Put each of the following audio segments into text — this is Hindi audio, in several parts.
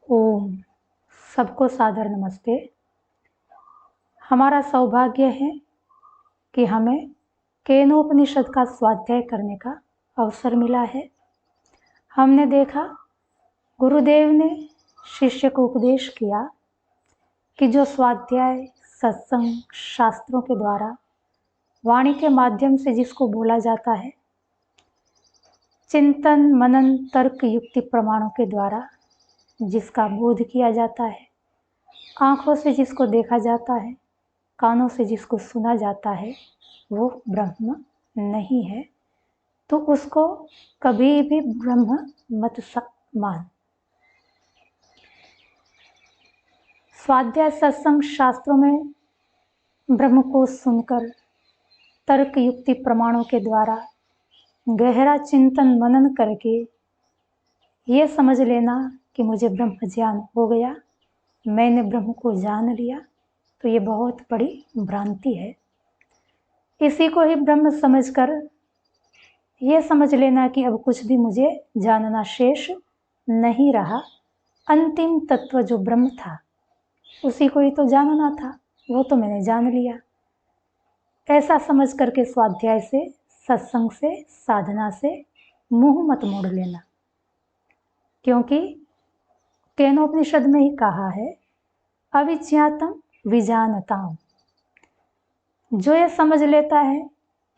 ओम। सबको सादर नमस्ते। हमारा सौभाग्य है कि हमें केनोपनिषद का स्वाध्याय करने का अवसर मिला है। हमने देखा गुरुदेव ने शिष्य को उपदेश किया कि जो स्वाध्याय सत्संग शास्त्रों के द्वारा वाणी के माध्यम से जिसको बोला जाता है, चिंतन मनन तर्क युक्ति प्रमाणों के द्वारा जिसका बोध किया जाता है, आँखों से जिसको देखा जाता है, कानों से जिसको सुना जाता है, वो ब्रह्म नहीं है। तो उसको कभी भी ब्रह्म मत मान। स्वाध्याय सत्संग शास्त्रों में ब्रह्म को सुनकर तर्क युक्ति प्रमाणों के द्वारा गहरा चिंतन मनन करके ये समझ लेना कि मुझे ब्रह्म ज्ञान हो गया, मैंने ब्रह्म को जान लिया, तो ये बहुत बड़ी भ्रांति है। इसी को ही ब्रह्म समझकर ये समझ लेना कि अब कुछ भी मुझे जानना शेष नहीं रहा। अंतिम तत्व जो ब्रह्म था उसी को ही तो जानना था, वो तो मैंने जान लिया। ऐसा समझ करके स्वाध्याय से, सत्संग से, साधना से मुंह मत मोड़ लेना, क्योंकि केनोपनिषद में ही कहा है अविज्ञातम विजानताम। जो ये समझ लेता है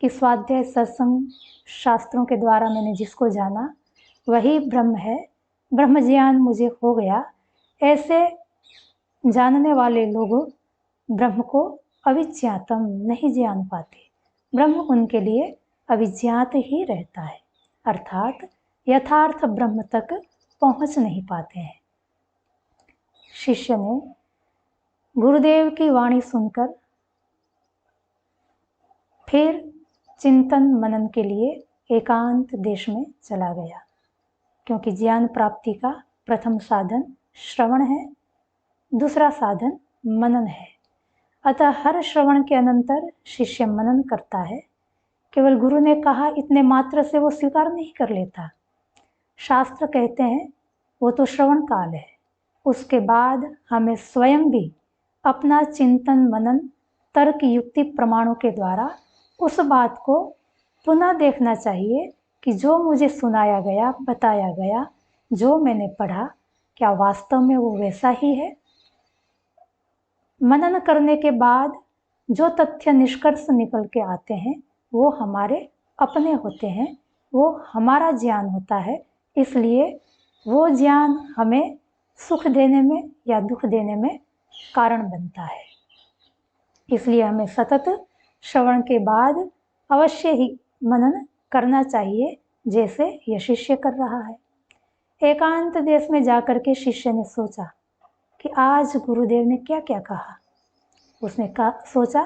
कि स्वाध्याय सत्संग शास्त्रों के द्वारा मैंने जिसको जाना वही ब्रह्म है, ब्रह्म ज्ञान मुझे हो गया, ऐसे जानने वाले लोग ब्रह्म को अविज्ञातम नहीं जान पाते। ब्रह्म उनके लिए अविज्ञात ही रहता है, अर्थात यथार्थ ब्रह्म तक पहुंच नहीं पाते हैं। शिष्य ने गुरुदेव की वाणी सुनकर फिर चिंतन मनन के लिए एकांत देश में चला गया, क्योंकि ज्ञान प्राप्ति का प्रथम साधन श्रवण है, दूसरा साधन मनन है। अतः हर श्रवण के अनंतर शिष्य मनन करता है। केवल गुरु ने कहा इतने मात्र से वो स्वीकार नहीं कर लेता। शास्त्र कहते हैं वो तो श्रवण काल है, उसके बाद हमें स्वयं भी अपना चिंतन मनन तर्क युक्ति प्रमाणों के द्वारा उस बात को पुनः देखना चाहिए कि जो मुझे सुनाया गया, बताया गया, जो मैंने पढ़ा, क्या वास्तव में वो वैसा ही है। मनन करने के बाद जो तथ्य निष्कर्ष निकल के आते हैं वो हमारे अपने होते हैं, वो हमारा ज्ञान होता है। इसलिए वो ज्ञान हमें सुख देने में या दुख देने में कारण बनता है। इसलिए हमें सतत श्रवण के बाद अवश्य ही मनन करना चाहिए, जैसे यह शिष्य कर रहा है। एकांत देश में जाकर के शिष्य ने सोचा कि आज गुरुदेव ने क्या क्या कहा। उसने सोचा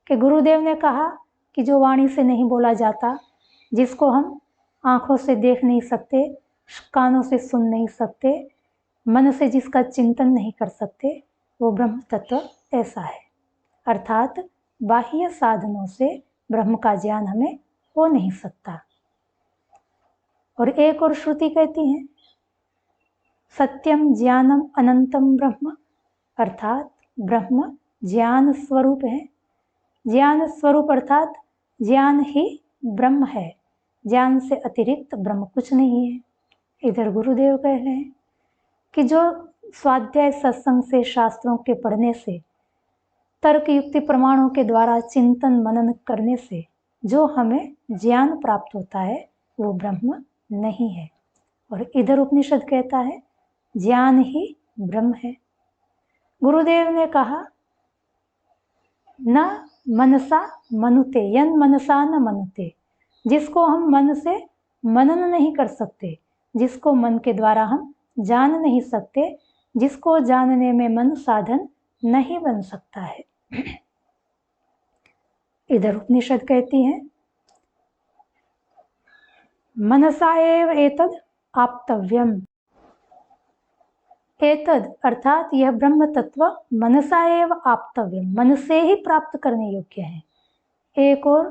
कि गुरुदेव ने कहा कि जो वाणी से नहीं बोला जाता, जिसको हम आँखों से देख नहीं सकते, कानों से सुन नहीं सकते, मन से जिसका चिंतन नहीं कर सकते, वो ब्रह्म तत्व ऐसा है। अर्थात बाह्य साधनों से ब्रह्म का ज्ञान हमें हो नहीं सकता। और एक और श्रुति कहती है सत्यम ज्ञानम अनंतम ब्रह्म, अर्थात ब्रह्म ज्ञान स्वरूप है। ज्ञान स्वरूप अर्थात ज्ञान ही ब्रह्म है, ज्ञान से अतिरिक्त ब्रह्म कुछ नहीं है। इधर गुरुदेव कह रहे हैं कि जो स्वाध्याय सत्संग से, शास्त्रों के पढ़ने से, तर्क युक्ति प्रमाणों के द्वारा चिंतन मनन करने से जो हमें ज्ञान प्राप्त होता है वो ब्रह्म नहीं है। और इधर उपनिषद कहता है ज्ञान ही ब्रह्म है। गुरुदेव ने कहा न मनसा मनुते, यन मनसा न मनुते, जिसको हम मन से मनन नहीं कर सकते, जिसको मन के द्वारा हम जान नहीं सकते, जिसको जानने में मन साधन नहीं बन सकता है। इधर उपनिषद कहती है मनसा एव एतद आप्तव्यम। एतद अर्थात यह ब्रह्म तत्व मनसा एव आप्तव्यम, मन से ही प्राप्त करने योग्य है। एक और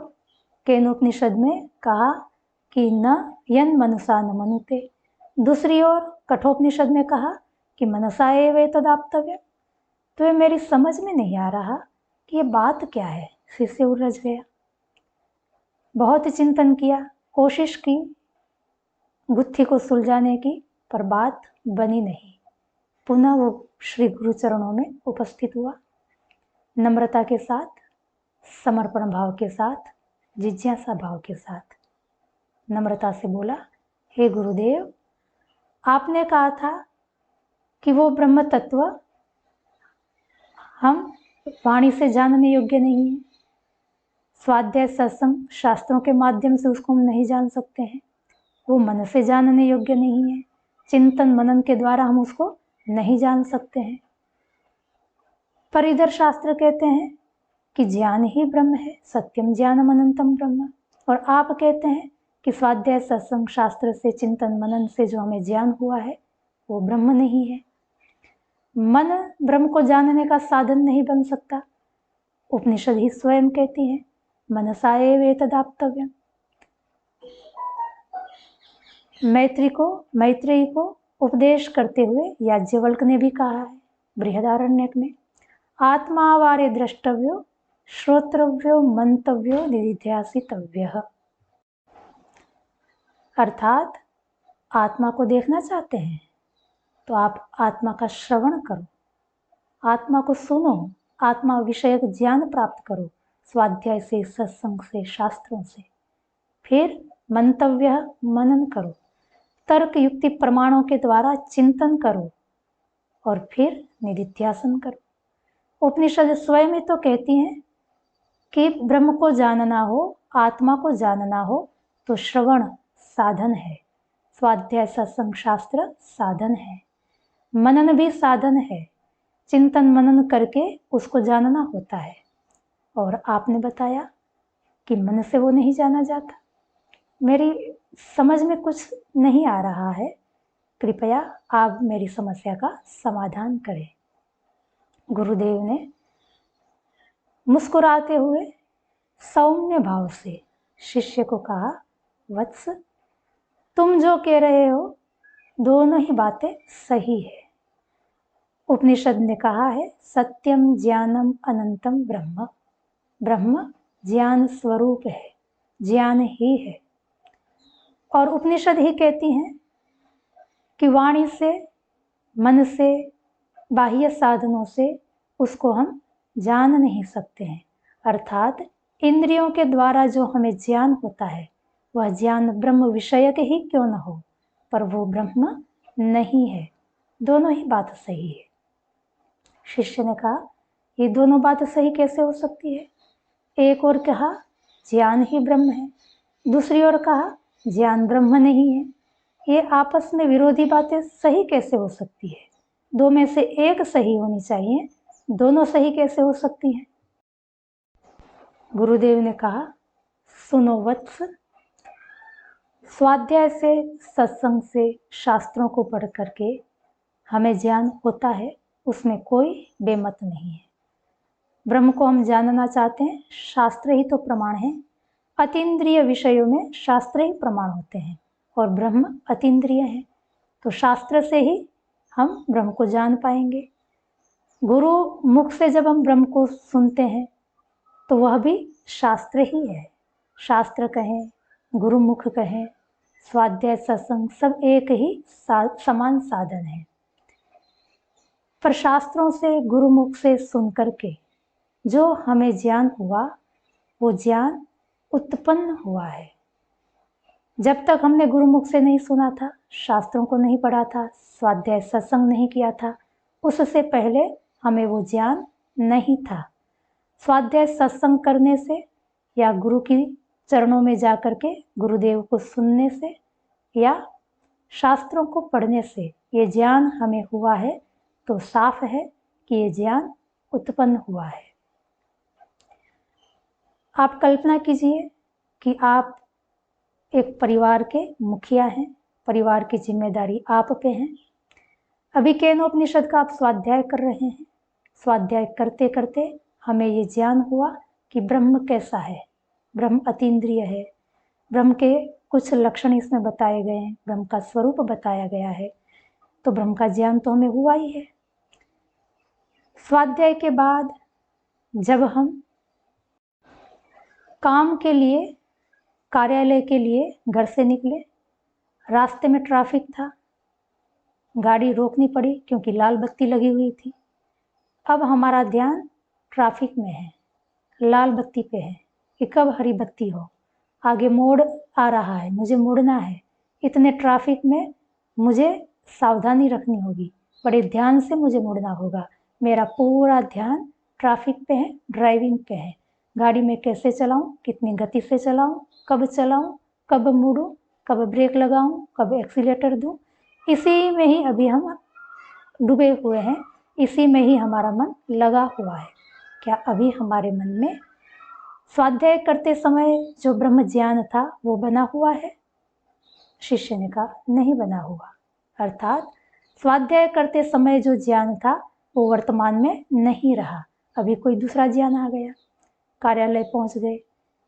केनोपनिषद में कहा कि न यन मनसा न मनुते, दूसरी ओर कठोपनिषद में कहा कि मनसा एव एतदाप्तव्यम। तो ये मेरी समझ में नहीं आ रहा कि ये बात क्या है। शिष्य उलझ गया, बहुत चिंतन किया, कोशिश की गुत्थी को सुलझाने की, पर बात बनी नहीं। पुनः वो श्री गुरु चरणों में उपस्थित हुआ, नम्रता के साथ, समर्पण भाव के साथ, जिज्ञासा भाव के साथ नम्रता से बोला, हे गुरुदेव, आपने कहा था कि वो ब्रह्म तत्व हम वाणी से जानने योग्य नहीं है, स्वाध्याय सत्संग शास्त्रों के माध्यम से उसको हम नहीं जान सकते हैं, वो मन से जानने योग्य नहीं है, चिंतन मनन के द्वारा हम उसको नहीं जान सकते हैं। पर इधर शास्त्र कहते हैं कि ज्ञान ही ब्रह्म है, सत्यम ज्ञानम अनंतम ब्रह्म। और आप कहते हैं कि स्वाध्याय सत्संग शास्त्र से, चिंतन मनन से जो हमें ज्ञान हुआ है वो ब्रह्म नहीं है। मन ब्रह्म को जानने का साधन नहीं बन सकता। उपनिषद ही स्वयं कहती है, मनसा एव एतदाप्तव्यम। मैत्रेयी को उपदेश करते हुए याज्ञवल्क्य ने भी कहा है बृहदारण्यक में, आत्मावारे द्रष्टव्यो श्रोत्रव्यो मंतव्यो निधिध्यासितव्यः। अर्थात आत्मा को देखना चाहते हैं तो आप आत्मा का श्रवण करो, आत्मा को सुनो, आत्मा विषयक ज्ञान प्राप्त करो, स्वाध्याय से, सत्संग से, शास्त्रों से। फिर मंतव्य मनन करो, तर्क युक्ति प्रमाणों के द्वारा चिंतन करो, और फिर निधिध्यासन करो। उपनिषद स्वयं ही तो कहती हैं कि ब्रह्म को जानना हो, आत्मा को जानना हो तो श्रवण साधन है, स्वाध्याय सत्संग शास्त्र साधन है, मनन भी साधन है, चिंतन मनन करके उसको जानना होता है। और आपने बताया कि मन से वो नहीं जाना जाता। मेरी समझ में कुछ नहीं आ रहा है, कृपया आप मेरी समस्या का समाधान करें। गुरुदेव ने मुस्कुराते हुए सौम्य भाव से शिष्य को कहा, वत्स, तुम जो कह रहे हो दोनों ही बातें सही है। उपनिषद ने कहा है, सत्यम ज्ञानम अनंतम ब्रह्म। ब्रह्म ज्ञान स्वरूप है, ज्ञान ही है। और उपनिषद ही कहती हैं कि वाणी से, मन से, बाह्य साधनों से उसको हम जान नहीं सकते हैं। अर्थात इंद्रियों के द्वारा जो हमें ज्ञान होता है वह ज्ञान ब्रह्म विषयक ही क्यों न हो, पर वो ब्रह्म नहीं है। दोनों ही बात सही है। शिष्य ने कहा, ये दोनों बात सही कैसे हो सकती है? एक और कहा ज्ञान ही ब्रह्म है, दूसरी ओर कहा ज्ञान ब्रह्म नहीं है। ये आपस में विरोधी बातें सही कैसे हो सकती है? दो में से एक सही होनी चाहिए, दोनों सही कैसे हो सकती हैं? गुरुदेव ने कहा, सुनो वत्स, स्वाध्याय से, सत्संग से, शास्त्रों को पढ़ करके हमें ज्ञान होता है, उसमें कोई बेमत नहीं है। ब्रह्म को हम जानना चाहते हैं, शास्त्र ही तो प्रमाण है। अतीन्द्रिय विषयों में शास्त्र ही प्रमाण होते हैं और ब्रह्म अतीन्द्रिय है, तो शास्त्र से ही हम ब्रह्म को जान पाएंगे। गुरु मुख से जब हम ब्रह्म को सुनते हैं तो वह भी शास्त्र ही है। शास्त्र कहें, गुरुमुख कहें, स्वाध्याय सत्संग सब एक ही समान साधन है। पर शास्त्रों से, गुरुमुख से सुन करके जो हमें ज्ञान हुआ वो ज्ञान उत्पन्न हुआ है। जब तक हमने गुरुमुख से नहीं सुना था, शास्त्रों को नहीं पढ़ा था, स्वाध्याय सत्संग नहीं किया था, उससे पहले हमें वो ज्ञान नहीं था। स्वाध्याय सत्संग करने से या गुरु की चरणों में जा कर के गुरुदेव को सुनने से या शास्त्रों को पढ़ने से ये ज्ञान हमें हुआ है, तो साफ है कि ये ज्ञान उत्पन्न हुआ है। आप कल्पना कीजिए कि आप एक परिवार के मुखिया हैं, परिवार की जिम्मेदारी आप पे है। अभी केनोपनिषद का आप स्वाध्याय कर रहे हैं। स्वाध्याय करते करते हमें ये ज्ञान हुआ कि ब्रह्म कैसा है, ब्रह्म अतीन्द्रिय है, ब्रह्म के कुछ लक्षण इसमें बताए गए हैं, ब्रह्म का स्वरूप बताया गया है। तो ब्रह्म का ज्ञान तो हमें हुआ ही है। स्वाध्याय के बाद जब हम काम के लिए, कार्यालय के लिए घर से निकले, रास्ते में ट्रैफिक था, गाड़ी रोकनी पड़ी क्योंकि लाल बत्ती लगी हुई थी। अब हमारा ध्यान ट्रैफिक में है, लाल बत्ती पे है कि कब हरी बत्ती हो, आगे मोड़ आ रहा है, मुझे मुड़ना है। इतने ट्रैफिक में मुझे सावधानी रखनी होगी, बड़े ध्यान से मुझे मुड़ना होगा। मेरा पूरा ध्यान ट्रैफिक पे है, ड्राइविंग पे है। गाड़ी में कैसे चलाऊं, कितनी गति से चलाऊं, कब चलाऊं, कब मुड़ूं, कब ब्रेक लगाऊं, कब एक्सीलेटर दूं, इसी में ही अभी हम डूबे हुए हैं, इसी में ही हमारा मन लगा हुआ है। क्या अभी हमारे मन में स्वाध्याय करते समय जो ब्रह्म ज्ञान था वो बना हुआ है? शिष्य ने कहा नहीं बना हुआ। अर्थात स्वाध्याय करते समय जो ज्ञान था वो वर्तमान में नहीं रहा, अभी कोई दूसरा ज्ञान आ गया। कार्यालय पहुंच गए,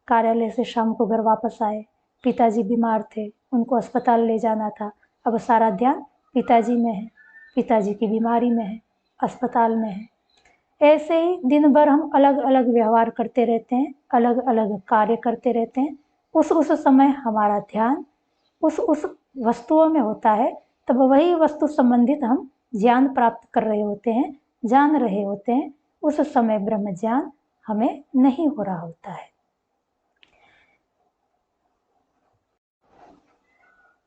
कार्यालय से शाम को घर वापस आए, पिताजी बीमार थे, उनको अस्पताल ले जाना था। अब सारा ध्यान पिताजी में है, पिताजी की बीमारी में है, अस्पताल में है। ऐसे ही दिन भर हम अलग अलग व्यवहार करते रहते हैं, अलग अलग कार्य करते रहते हैं। उस समय हमारा ध्यान उस वस्तुओं में होता है, तब वही वस्तु संबंधित हम ज्ञान प्राप्त कर रहे होते हैं, जान रहे होते हैं। उस समय ब्रह्म ज्ञान हमें नहीं हो रहा होता है।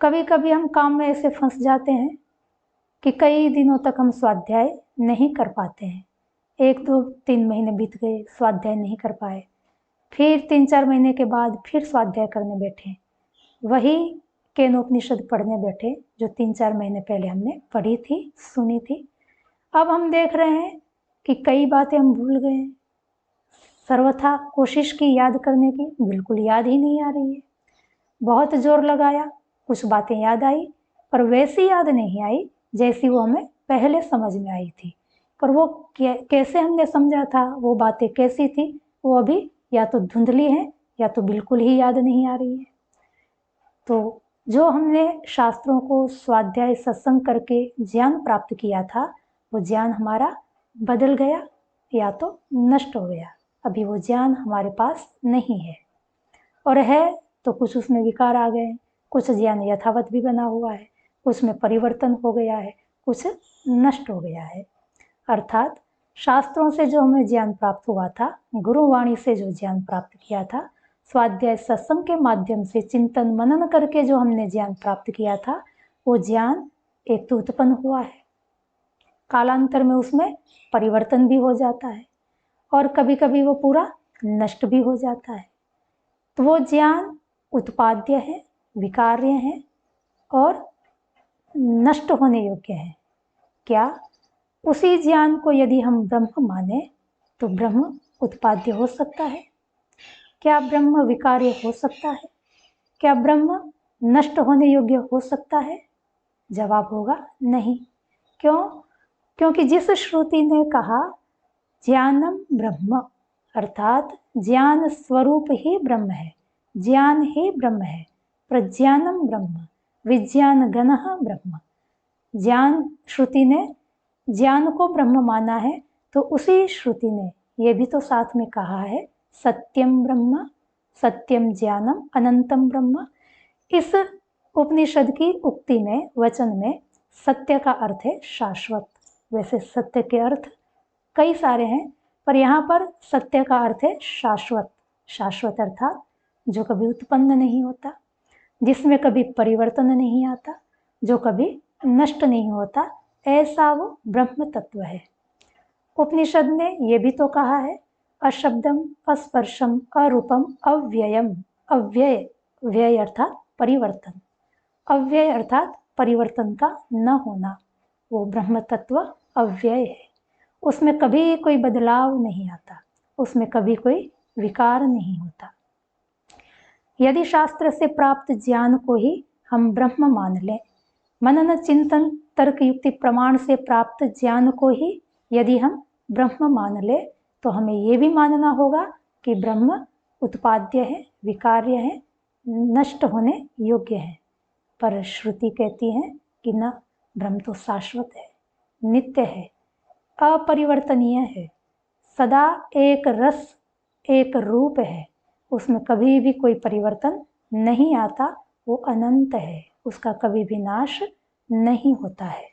कभी कभी हम काम में ऐसे फंस जाते हैं कि कई दिनों तक हम स्वाध्याय नहीं कर पाते हैं। 1, 2, 3 महीने बीत गए, स्वाध्याय नहीं कर पाए। फिर 3-4 महीने के बाद फिर स्वाध्याय करने बैठे, वही केनोपनिषद पढ़ने बैठे जो 3-4 महीने पहले हमने पढ़ी थी, सुनी थी। अब हम देख रहे हैं कि कई बातें हम भूल गए। सर्वथा कोशिश की याद करने की, बिल्कुल याद ही नहीं आ रही है। बहुत जोर लगाया, कुछ बातें याद आई, पर वैसी याद नहीं आई जैसी वो हमें पहले समझ में आई थी। पर वो कैसे हमने समझा था, वो बातें कैसी थी, वो अभी या तो धुंधली है या तो बिल्कुल ही याद नहीं आ रही है। तो जो हमने शास्त्रों को स्वाध्याय सत्संग करके ज्ञान प्राप्त किया था, वो ज्ञान हमारा बदल गया या तो नष्ट हो गया। अभी वो ज्ञान हमारे पास नहीं है, और है तो कुछ उसमें विकार आ गए, कुछ ज्ञान यथावत भी बना हुआ है, कुछ में परिवर्तन हो गया है, कुछ नष्ट हो गया है। अर्थात शास्त्रों से जो हमें ज्ञान प्राप्त हुआ था, गुरुवाणी से जो ज्ञान प्राप्त किया था, स्वाध्याय सत्संग के माध्यम से चिंतन मनन करके जो हमने ज्ञान प्राप्त किया था, वो ज्ञान एक तो उत्पन्न हुआ है, कालांतर में उसमें परिवर्तन भी हो जाता है, और कभी कभी वो पूरा नष्ट भी हो जाता है। तो वो ज्ञान उत्पाद्य है, विकार्य है और नष्ट होने योग्य है। क्या उसी ज्ञान को यदि हम ब्रह्म माने तो ब्रह्म उत्पाद्य हो सकता है? क्या ब्रह्म विकार्य हो सकता है? क्या ब्रह्म नष्ट होने योग्य हो सकता है? जवाब होगा नहीं। क्यों? क्योंकि जिस श्रुति ने कहा ज्ञानम ब्रह्म, अर्थात ज्ञान स्वरूप ही ब्रह्म है, ज्ञान ही ब्रह्म है, प्रज्ञानम ब्रह्म, विज्ञान गणः ब्रह्म। ज्ञान श्रुति ने ज्ञान को ब्रह्म माना है, तो उसी श्रुति ने ये भी तो साथ में कहा है सत्यम ब्रह्म, सत्यम ज्ञानम, अनंतम ब्रह्म। इस उपनिषद की उक्ति में, वचन में सत्य का अर्थ है शाश्वत। वैसे सत्य के अर्थ कई सारे हैं, पर यहाँ पर सत्य का अर्थ है शाश्वत। शाश्वत अर्थात जो कभी उत्पन्न नहीं होता, जिसमें कभी परिवर्तन नहीं आता, जो कभी नष्ट नहीं होता, ऐसा वो ब्रह्म तत्व है। उपनिषद ने ये भी तो कहा है अशब्दम, अस्पर्शम, अरूपम, अव्ययम। अव्यय, व्यय अर्थात परिवर्तन, अव्यय अर्थात परिवर्तन का न होना। वो ब्रह्म तत्व अव्यय है, उसमें कभी कोई बदलाव नहीं आता, उसमें कभी कोई विकार नहीं होता। यदि शास्त्र से प्राप्त ज्ञान को ही हम ब्रह्म मान लें, मनन चिंतन तर्क युक्ति प्रमाण से प्राप्त ज्ञान को ही यदि हम ब्रह्म मान ले, तो हमें ये भी मानना होगा कि ब्रह्म उत्पाद्य है, विकार्य है, नष्ट होने योग्य है। पर श्रुति कहती है कि न, ब्रह्म तो शाश्वत है, नित्य है, अपरिवर्तनीय है, सदा एक रस एक रूप है, उसमें कभी भी कोई परिवर्तन नहीं आता, वो अनंत है, उसका कभी भी नाश नहीं होता है।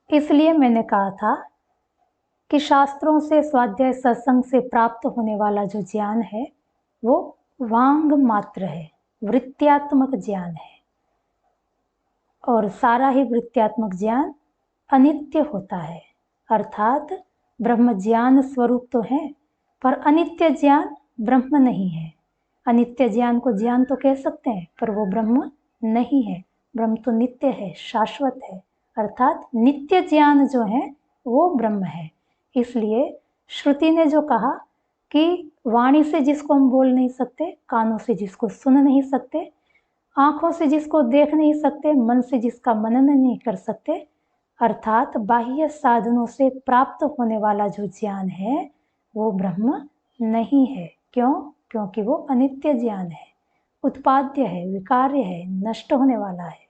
इसलिए मैंने कहा था कि शास्त्रों से, स्वाध्याय सत्संग से प्राप्त होने वाला जो ज्ञान है वो वांग मात्र है, वृत्त्यात्मक ज्ञान है, और सारा ही वृत्त्यात्मक ज्ञान अनित्य होता है। अर्थात ब्रह्म ज्ञान स्वरूप तो है, पर अनित्य ज्ञान ब्रह्म नहीं है। अनित्य ज्ञान को ज्ञान तो कह सकते हैं, पर वो ब्रह्म नहीं है। ब्रह्म तो नित्य है, शाश्वत है, अर्थात नित्य ज्ञान जो है वो ब्रह्म है। इसलिए श्रुति ने जो कहा कि वाणी से जिसको हम बोल नहीं सकते, कानों से जिसको सुन नहीं सकते, आंखों से जिसको देख नहीं सकते, मन से जिसका मनन नहीं कर सकते, अर्थात बाह्य साधनों से प्राप्त होने वाला जो ज्ञान है वो ब्रह्म नहीं है। क्यों? क्योंकि वो अनित्य ज्ञान है, उत्पाद्य है, विकार्य है, नष्ट होने वाला है।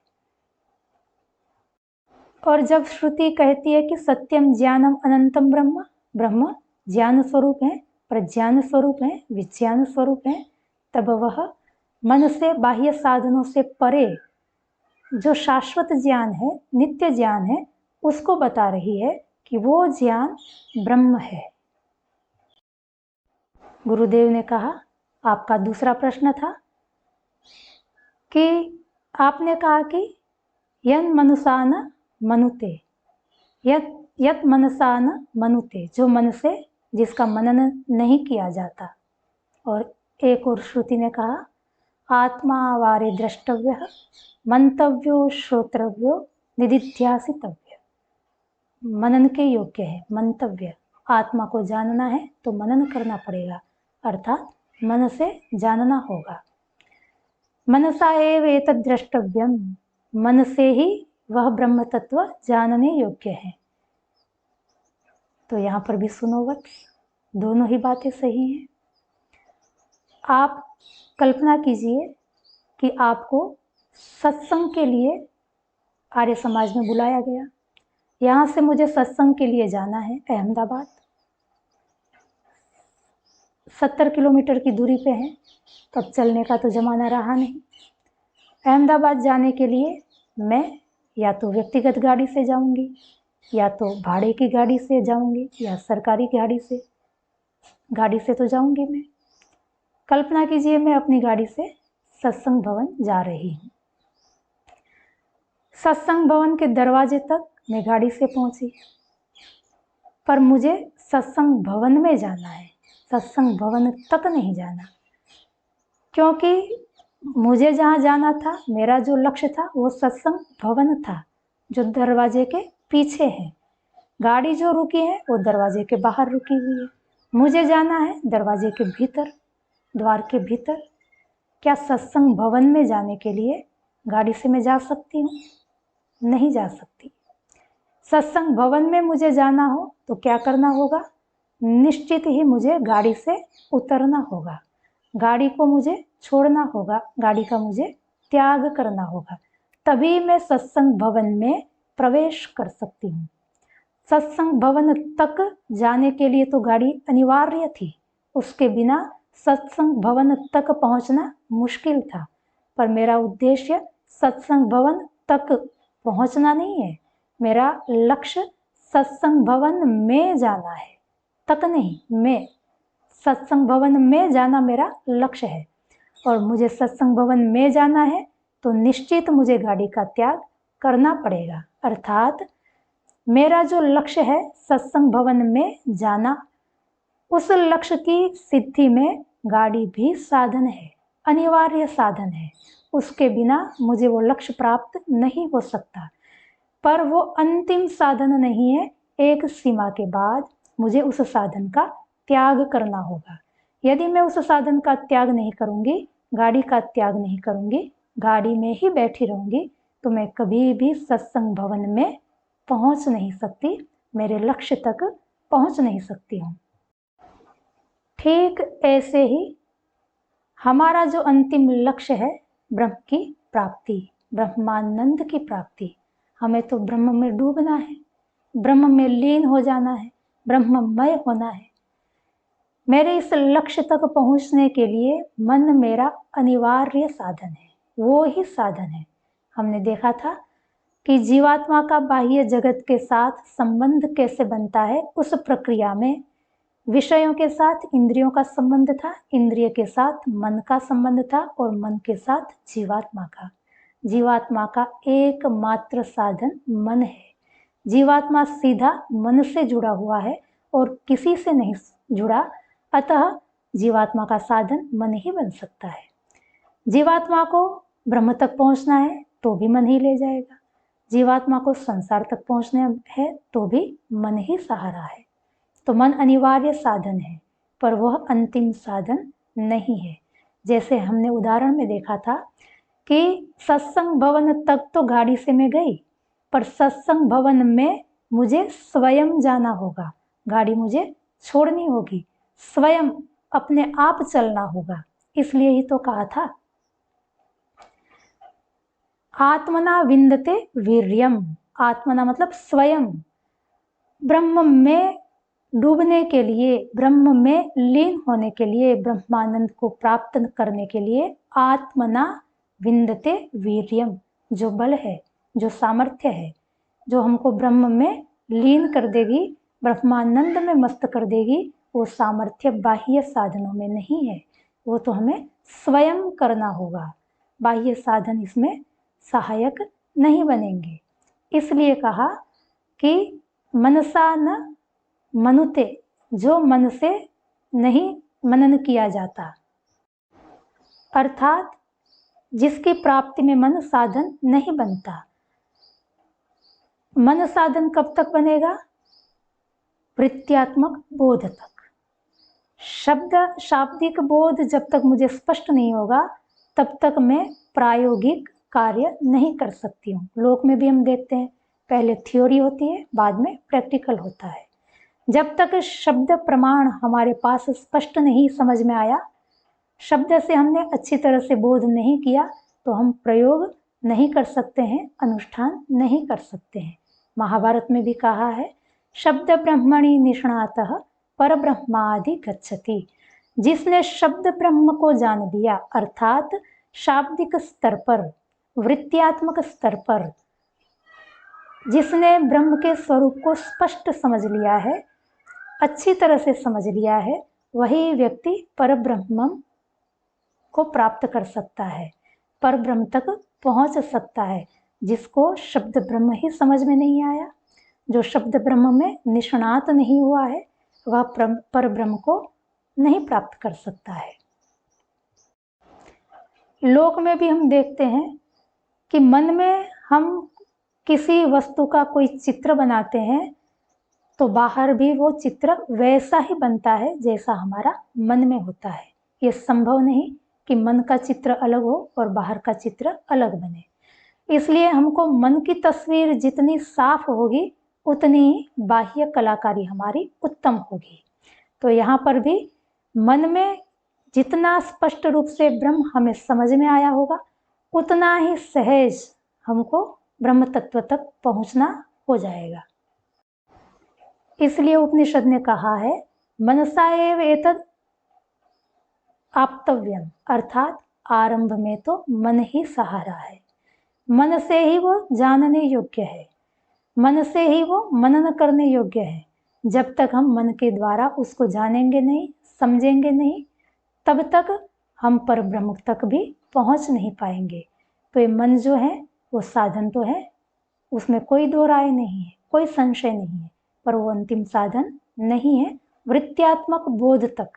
और जब श्रुति कहती है कि सत्यम ज्ञानम अनंतम ब्रह्म, ब्रह्म ज्ञान स्वरूप है, प्रज्ञान स्वरूप है, विज्ञान स्वरूप है, तब वह मन से, बाह्य साधनों से परे जो शाश्वत ज्ञान है, नित्य ज्ञान है, उसको बता रही है कि वो ज्ञान ब्रह्म है। गुरुदेव ने कहा, आपका दूसरा प्रश्न था कि आपने कहा कि यन मनुसान मनुते, यत मनसान मनुते, जो मन से जिसका मनन नहीं किया जाता। और एक और श्रुति ने कहा, आत्मा वारे द्रष्टव्य, मंतव्यो श्रोत्रव्यो, निदिध्यासितव्य। मनन के योग्य है, मंतव्य। आत्मा को जानना है तो मनन करना पड़ेगा, अर्थात मन से जानना होगा। मनसा एव एतद् द्रष्टव्यम, मन से ही वह ब्रह्म तत्व जानने योग्य है। तो यहाँ पर भी सुनो वत्स, दोनों ही बातें सही हैं। आप कल्पना कीजिए कि आपको सत्संग के लिए आर्य समाज में बुलाया गया। यहाँ से मुझे सत्संग के लिए जाना है अहमदाबाद, 70 किलोमीटर की दूरी पे है, तब चलने का तो ज़माना रहा नहीं। अहमदाबाद जाने के लिए मैं या तो व्यक्तिगत गाड़ी से जाऊंगी, या तो भाड़े की गाड़ी से जाऊंगी, या सरकारी गाड़ी से तो जाऊंगी मैं। कल्पना कीजिए मैं अपनी गाड़ी से सत्संग भवन जा रही हूँ। सत्संग भवन के दरवाजे तक मैं गाड़ी से पहुंची, पर मुझे सत्संग भवन में जाना है, सत्संग भवन तक नहीं जाना, क्योंकि मुझे जहाँ जाना था, मेरा जो लक्ष्य था वो सत्संग भवन था, जो दरवाजे के पीछे है। गाड़ी जो रुकी है वो दरवाजे के बाहर रुकी हुई है, मुझे जाना है दरवाजे के भीतर, द्वार के भीतर। क्या सत्संग भवन में जाने के लिए गाड़ी से मैं जा सकती हूँ? नहीं जा सकती। सत्संग भवन में मुझे जाना हो तो क्या करना होगा? निश्चित ही मुझे गाड़ी से उतरना होगा, गाड़ी को मुझे छोड़ना होगा, गाड़ी का मुझे त्याग करना होगा, तभी मैं सत्संग भवन में प्रवेश कर सकती हूँ। सत्संग भवन तक जाने के लिए तो गाड़ी अनिवार्य थी, उसके बिना सत्संग भवन तक पहुंचना मुश्किल था। पर मेरा उद्देश्य सत्संग भवन तक पहुंचना नहीं है, मेरा लक्ष्य सत्संग भवन में जाना है, तक नहीं, में। सत्संग भवन में जाना मेरा लक्ष्य है, और मुझे सत्संग भवन में जाना है तो निश्चित मुझे गाड़ी का त्याग करना पड़ेगा। अर्थात मेरा जो लक्ष्य है सत्संग भवन में जाना, उस लक्ष्य की सिद्धि में गाड़ी भी साधन है, अनिवार्य साधन है। उसके बिना मुझे वो लक्ष्य प्राप्त नहीं हो सकता। पर वो अंतिम साधन नहीं है, एक सीमा के बाद मुझे उस साधन का त्याग करना होगा। यदि मैं उस साधन का त्याग नहीं करूंगी, गाड़ी का त्याग नहीं करूंगी, गाड़ी में ही बैठी रहूंगी, तो मैं कभी भी सत्संग भवन में पहुंच नहीं सकती, मेरे लक्ष्य तक पहुंच नहीं सकती हूँ। ठीक ऐसे ही हमारा जो अंतिम लक्ष्य है ब्रह्म की प्राप्ति, ब्रह्मानंद की प्राप्ति। हमें तो ब्रह्म में डूबना है, ब्रह्म में लीन हो जाना है, ब्रह्ममय होना है। मेरे इस लक्ष्य तक पहुंचने के लिए मन मेरा अनिवार्य साधन है, वो ही साधन है। हमने देखा था कि जीवात्मा का बाह्य जगत के साथ संबंध कैसे बनता है। उस प्रक्रिया में विषयों के साथ इंद्रियों का संबंध था, इंद्रिय के साथ मन का संबंध था और मन के साथ जीवात्मा का। जीवात्मा का एकमात्र साधन मन है। जीवात्मा सीधा मन से जुड़ा हुआ है और किसी से नहीं जुड़ा, अतः जीवात्मा का साधन मन ही बन सकता है। जीवात्मा को ब्रह्म तक पहुंचना है तो भी मन ही ले जाएगा, जीवात्मा को संसार तक पहुंचना है तो भी मन ही सहारा है। तो मन अनिवार्य साधन है, पर वह अंतिम साधन नहीं है। जैसे हमने उदाहरण में देखा था कि सत्संग भवन तक तो गाड़ी से मैं गई, पर सत्संग भवन में मुझे स्वयं जाना होगा, गाड़ी मुझे छोड़नी होगी, स्वयं अपने आप चलना होगा। इसलिए ही तो कहा था आत्मना विंदते वीर्यम। आत्मना मतलब स्वयं। ब्रह्म में डूबने के लिए, ब्रह्म में लीन होने के लिए, ब्रह्मानंद को प्राप्त करने के लिए आत्मना विंदते वीर्यम, जो बल है, जो सामर्थ्य है, जो हमको ब्रह्म में लीन कर देगी, ब्रह्मानंद में मस्त कर देगी, वो सामर्थ्य बाह्य साधनों में नहीं है, वो तो हमें स्वयं करना होगा। बाह्य साधन इसमें सहायक नहीं बनेंगे। इसलिए कहा कि मनसा न मनुते, जो मन से नहीं मनन किया जाता, अर्थात जिसकी प्राप्ति में मन साधन नहीं बनता। मन साधन कब तक बनेगा? वृत्त्यात्मक बोध तक। शाब्दिक बोध जब तक मुझे स्पष्ट नहीं होगा तब तक मैं प्रायोगिक कार्य नहीं कर सकती हूँ। लोक में भी हम देखते हैं, पहले थ्योरी होती है, बाद में प्रैक्टिकल होता है। जब तक शब्द प्रमाण हमारे पास स्पष्ट नहीं समझ में आया, शब्द से हमने अच्छी तरह से बोध नहीं किया, तो हम प्रयोग नहीं कर सकते हैं, अनुष्ठान नहीं कर सकते हैं। महाभारत में भी कहा है, शब्द ब्रह्मणि निष्णातः पर ब्रह्मादि गच्छति। जिसने शब्द ब्रह्म को जान लिया, अर्थात शाब्दिक स्तर पर, वृत्त्यात्मक स्तर पर जिसने ब्रह्म के स्वरूप को स्पष्ट समझ लिया है, अच्छी तरह से समझ लिया है, वही व्यक्ति परब्रह्म को प्राप्त कर सकता है, परब्रह्म तक पहुंच सकता है। जिसको शब्द ब्रह्म ही समझ में नहीं आया, जो शब्द ब्रह्म में निष्णात नहीं हुआ है, वह परब्रह्म को नहीं प्राप्त कर सकता है। लोक में भी हम देखते हैं कि मन में हम किसी वस्तु का कोई चित्र बनाते हैं तो बाहर भी वो चित्र वैसा ही बनता है जैसा हमारा मन में होता है। ये संभव नहीं कि मन का चित्र अलग हो और बाहर का चित्र अलग बने। इसलिए हमको मन की तस्वीर जितनी साफ होगी उतनी ही बाह्य कलाकारी हमारी उत्तम होगी। तो यहाँ पर भी मन में जितना स्पष्ट रूप से ब्रह्म हमें समझ में आया होगा, उतना ही सहज हमको ब्रह्म तत्व तक पहुँचना हो जाएगा। इसलिए उपनिषद ने कहा है, मनसा एव एतद आप्तव्यम, अर्थात आरंभ में तो मन ही सहारा है, मन से ही वो जानने योग्य है, मन से ही वो मनन करने योग्य है। जब तक हम मन के द्वारा उसको जानेंगे नहीं, समझेंगे नहीं, तब तक हम पर ब्रह्म तक भी पहुंच नहीं पाएंगे। तो ये मन जो है वो साधन तो है, उसमें कोई दो राय नहीं है, कोई संशय नहीं है, पर वो अंतिम साधन नहीं है। वृत्त्यात्मक बोध तक,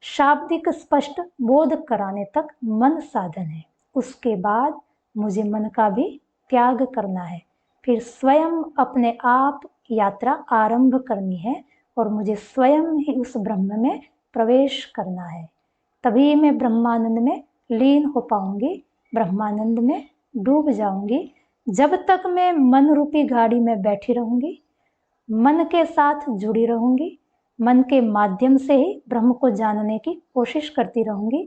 शाब्दिक स्पष्ट बोध कराने तक मन साधन है। उसके बाद मुझे मन का भी त्याग करना है, फिर स्वयं अपने आप यात्रा आरंभ करनी है और मुझे स्वयं ही उस ब्रह्म में प्रवेश करना है। तभी मैं ब्रह्मानंद में लीन हो पाऊंगी, ब्रह्मानंद में डूब जाऊंगी। जब तक मैं मन रूपी गाड़ी में बैठी रहूंगी, मन के साथ जुड़ी रहूंगी, मन के माध्यम से ही ब्रह्म को जानने की कोशिश करती रहूंगी,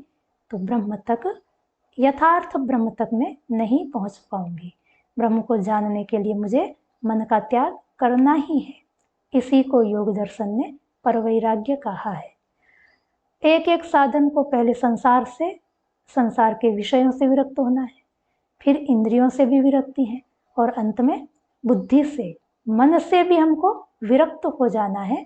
तो ब्रह्म तक यथार्थ ब्रह्म तक मैं नहीं पहुंच पाऊंगी। ब्रह्म को जानने के लिए मुझे मन का त्याग करना ही है। इसी को योग दर्शन ने परवैराग्य कहा है। एक एक साधन को पहले संसार के विषयों से विरक्त होना है, फिर इंद्रियों से भी विरक्ति है, और अंत में बुद्धि से, मन से भी हमको विरक्त हो जाना है,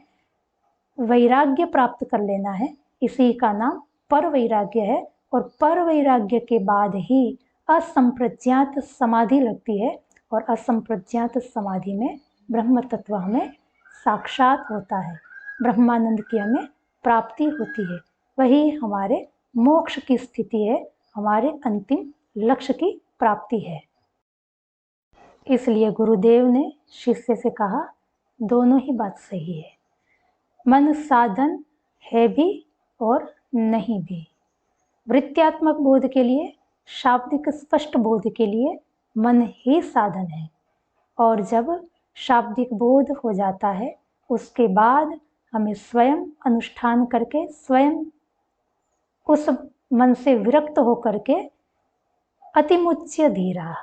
वैराग्य प्राप्त कर लेना है। इसी का नाम पर वैराग्य है। और पर वैराग्य के बाद ही असंप्रज्ञात समाधि लगती है, और असंप्रज्ञात समाधि में ब्रह्म तत्व हमें साक्षात होता है, ब्रह्मानंद की हमें प्राप्ति होती है। वही हमारे मोक्ष की स्थिति है, हमारे अंतिम लक्ष्य की प्राप्ति है। इसलिए गुरुदेव ने शिष्य से कहा, दोनों ही बात सही है। मन साधन है भी और नहीं भी। वृत्त्यात्मक बोध के लिए, शाब्दिक स्पष्ट बोध के लिए मन ही साधन है। और जब शाब्दिक बोध हो जाता है, उसके बाद हमें स्वयं अनुष्ठान करके, स्वयं उस मन से विरक्त होकर के अतिमुच्य धीरा,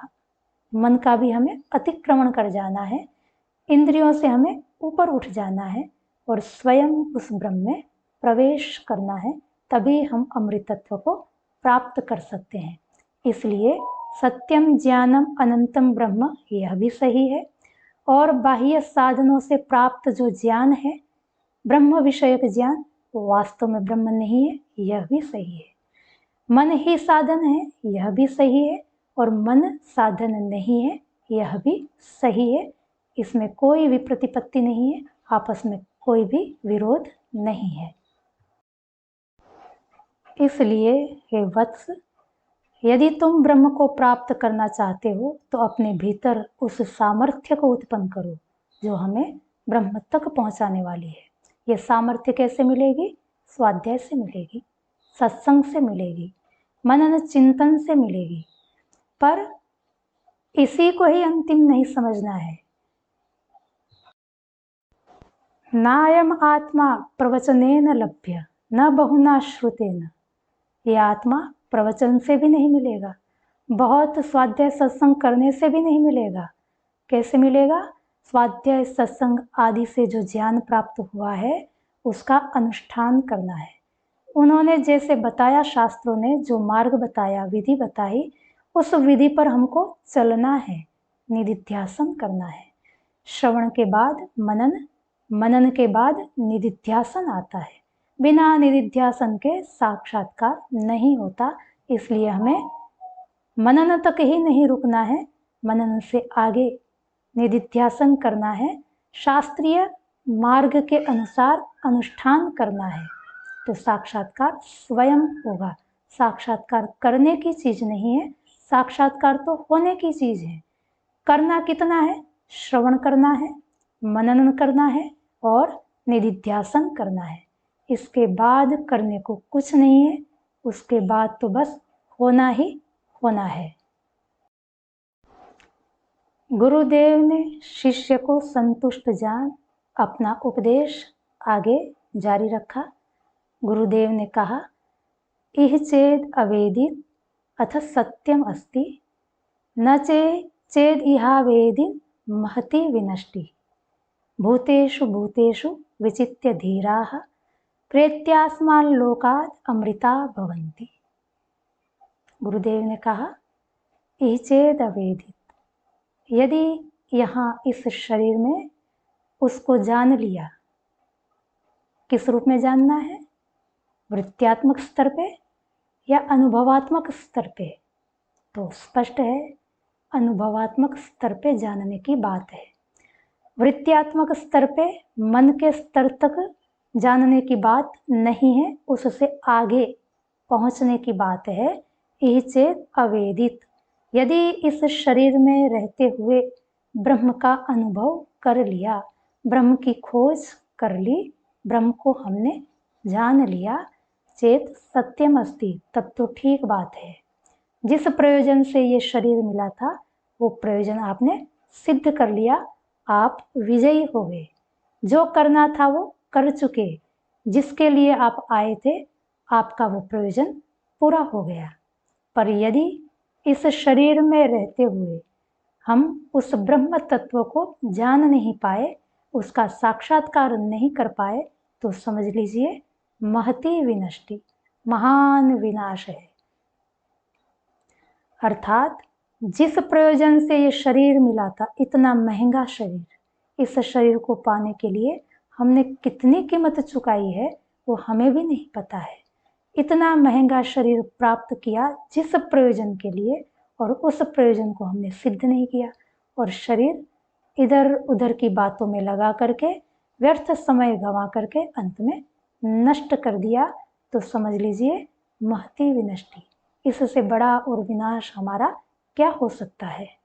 मन का भी हमें अतिक्रमण कर जाना है, इंद्रियों से हमें ऊपर उठ जाना है और स्वयं उस ब्रह्म में प्रवेश करना है। तभी हम अमृतत्व को प्राप्त कर सकते हैं। इसलिए सत्यम ज्ञानम अनंतम ब्रह्म, यह भी सही है। और बाह्य साधनों से प्राप्त जो ज्ञान है, ब्रह्म विषयक ज्ञान, वो वास्तव में ब्रह्म नहीं है, यह भी सही है। मन ही साधन है, यह भी सही है। और मन साधन नहीं है, यह भी सही है। इसमें कोई भी प्रतिपत्ति नहीं है, आपस में कोई भी विरोध नहीं है। इसलिए हे वत्स, यदि तुम ब्रह्म को प्राप्त करना चाहते हो तो अपने भीतर उस सामर्थ्य को उत्पन्न करो जो हमें ब्रह्म तक पहुंचाने वाली है। ये सामर्थ्य कैसे मिलेगी? स्वाध्याय से मिलेगी, सत्संग से मिलेगी, मनन चिंतन से मिलेगी। पर इसी को ही अंतिम नहीं समझना है। नायम आत्मा प्रवचनेन लभ्य न बहुना श्रुतेन। ये आत्मा प्रवचन से भी नहीं मिलेगा, बहुत स्वाध्याय सत्संग करने से भी नहीं मिलेगा। कैसे मिलेगा? स्वाध्याय सत्संग आदि से जो ज्ञान प्राप्त हुआ है उसका अनुष्ठान करना है। उन्होंने जैसे बताया, शास्त्रों ने जो मार्ग बताया, विधि बताई, उस विधि पर हमको चलना है, निधिध्यासन करना है। श्रवण के बाद मनन, मनन के बाद निधिध्यासन आता है। बिना निधिध्यासन के साक्षात्कार नहीं होता। इसलिए हमें मनन तक ही नहीं रुकना है, मनन से आगे निधिध्यासन करना है, शास्त्रीय मार्ग के अनुसार अनुष्ठान करना है, तो साक्षात्कार स्वयं होगा। साक्षात्कार करने की चीज नहीं है, साक्षात्कार तो होने की चीज है। करना कितना है? श्रवण करना है, मनन करना है और निधिध्यासन करना है। इसके बाद करने को कुछ नहीं है। उसके बाद तो बस होना ही होना है। गुरुदेव ने शिष्य को संतुष्ट जान अपना उपदेश आगे जारी रखा। गुरुदेव ने कहा, इह चेद अवेदित अथ सत्यम अस्ति, न चेद इहावेदिन महति विनष्टि, भूतेषु भूतेषु विचित्य धीराः प्रेत्यास्मान् लोकात् अमृता भवन्ति। गुरुदेव ने कहा, इह चेद अवेदित, यदि यहाँ इस शरीर में उसको जान लिया, किस रूप में जानना है? वृत्त्यात्मक स्तर पे या अनुभवात्मक स्तर पे? तो स्पष्ट है, अनुभवात्मक स्तर पे जानने की बात है। वृत्त्यात्मक स्तर पे, मन के स्तर तक जानने की बात नहीं है, उससे आगे पहुंचने की बात है। यह चेत अवेदित, यदि इस शरीर में रहते हुए ब्रह्म का अनुभव कर लिया, ब्रह्म की खोज कर ली, ब्रह्म को हमने जान लिया, चेत सत्यम अस्ति, तब तो ठीक बात है। जिस प्रयोजन से ये शरीर मिला था वो प्रयोजन आपने सिद्ध कर लिया, आप विजयी हो गए। जो करना था वो कर चुके, जिसके लिए आप आए थे आपका वो प्रयोजन पूरा हो गया। पर यदि इस शरीर में रहते हुए हम उस ब्रह्म तत्व को जान नहीं पाए, उसका साक्षात्कार नहीं कर पाए, तो समझ लीजिए महती विनष्टि, महान विनाश है। अर्थात जिस प्रयोजन से ये शरीर मिला था, इतना महंगा शरीर, इस शरीर को पाने के लिए हमने कितनी कीमत चुकाई है वो हमें भी नहीं पता है। इतना महंगा शरीर प्राप्त किया जिस प्रयोजन के लिए, और उस प्रयोजन को हमने सिद्ध नहीं किया, और शरीर इधर उधर की बातों में लगा करके, व्यर्थ समय गंवा करके अंत में नष्ट कर दिया, तो समझ लीजिए महती विनष्टि। इससे बड़ा और विनाश हमारा क्या हो सकता है।